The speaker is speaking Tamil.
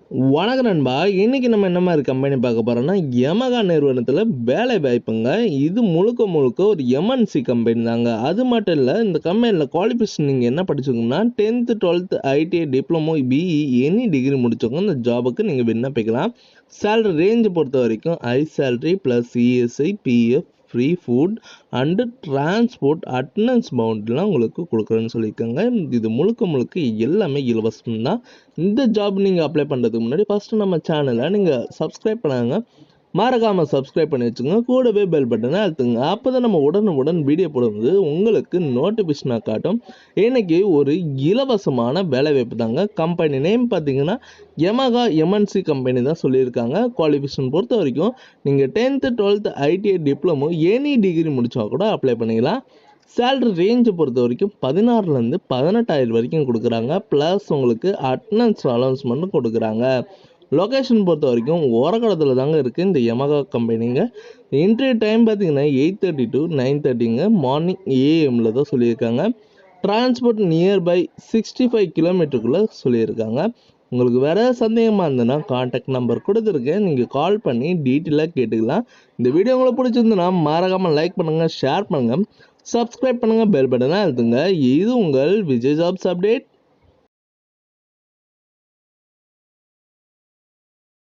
வணக்கம் நண்பா. இன்னைக்கு நம்ம என்ன மாதிரி கம்பெனி பார்க்க போறோம்னா யமகா நிறுவனத்தில் வேலை வாய்ப்புங்க. இது முழுக்க முழுக்க ஒரு எம்என்சி கம்பெனி தாங்க. அது மட்டும் இல்லை, இந்த கம்பெனியில் குவாலிஃபிகேஷன் நீங்கள் என்ன படிச்சுக்கோங்கன்னா 10th 12th ITI diploma BE any degree முடிச்சவங்க இந்த ஜாபுக்கு நீங்கள் விண்ணப்பிக்கலாம். சேலரி ரேஞ்சு பொறுத்த வரைக்கும் high salary plus ESI PF free food and transport attendance பவுண்ட்லாம் உங்களுக்கு கொடுக்குறேன்னு சொல்லியிருக்காங்க. இது முழுக்க முழுக்க எல்லாமே இலவசம் தான். இந்த ஜாப் நீங்கள் அப்ளை பண்ணுறதுக்கு முன்னாடி ஃபஸ்ட்டு நம்ம சேனலை நீங்கள் சப்ஸ்கிரைப் பண்ணாங்க, மறக்காமல் சப்ஸ்கிரைப் பண்ணி வச்சுங்க. கூடவே பெல் பட்டனை அழுத்துங்க. அப்போ தான் நம்ம உடனுக்குடன் வீடியோ போடும்போது உங்களுக்கு நோட்டிஃபிகேஷனாக காட்டும். இன்னைக்கு ஒரு இலவசமான வேலைவாய்ப்பு தாங்க. கம்பெனி நேம் பார்த்தீங்கன்னா யமகா எம்என்சி கம்பெனி தான் சொல்லியிருக்காங்க. குவாலிஃபிகேஷன் பொறுத்த வரைக்கும் நீங்கள் 10th 12th ITI diploma any degree முடித்தா கூட அப்ளை பண்ணிக்கலாம். சேலரி ரேஞ்சை பொறுத்த வரைக்கும் 16,000 18,000 வரைக்கும் கொடுக்குறாங்க. ப்ளஸ் உங்களுக்கு அட்டனன்ஸ் அலௌன்ஸ்மெண்ட்டும் கொடுக்குறாங்க. லொக்கேஷன் பொறுத்த வரைக்கும் ஓரக்கடத்தில் தாங்க இருக்குது இந்த யமகா கம்பெனிங்க. இன்டர்வியூ டைம் பார்த்தீங்கன்னா 8:30 to 9:30ங்க மார்னிங் ஏஎம்மில் தான் சொல்லியிருக்காங்க. டிரான்ஸ்போர்ட் நியர்பை 65 கிலோமீட்டருக்குள்ளே சொல்லியிருக்காங்க. உங்களுக்கு வேறு சந்தேகமாக இருந்ததுன்னா கான்டாக்ட் நம்பர் கொடுத்துருக்கேன், நீங்கள் கால் பண்ணி டீட்டெயிலாக கேட்டுக்கலாம். இந்த வீடியோ உங்களுக்கு பிடிச்சிருந்துன்னா மறக்காமல் லைக் பண்ணுங்கள், ஷேர் பண்ணுங்கள், சப்ஸ்கிரைப் பண்ணுங்கள், பெல் பட்டனை அழுத்துங்க. இது உங்கள் விஜய் ஜாப்ஸ் அப்டேட்.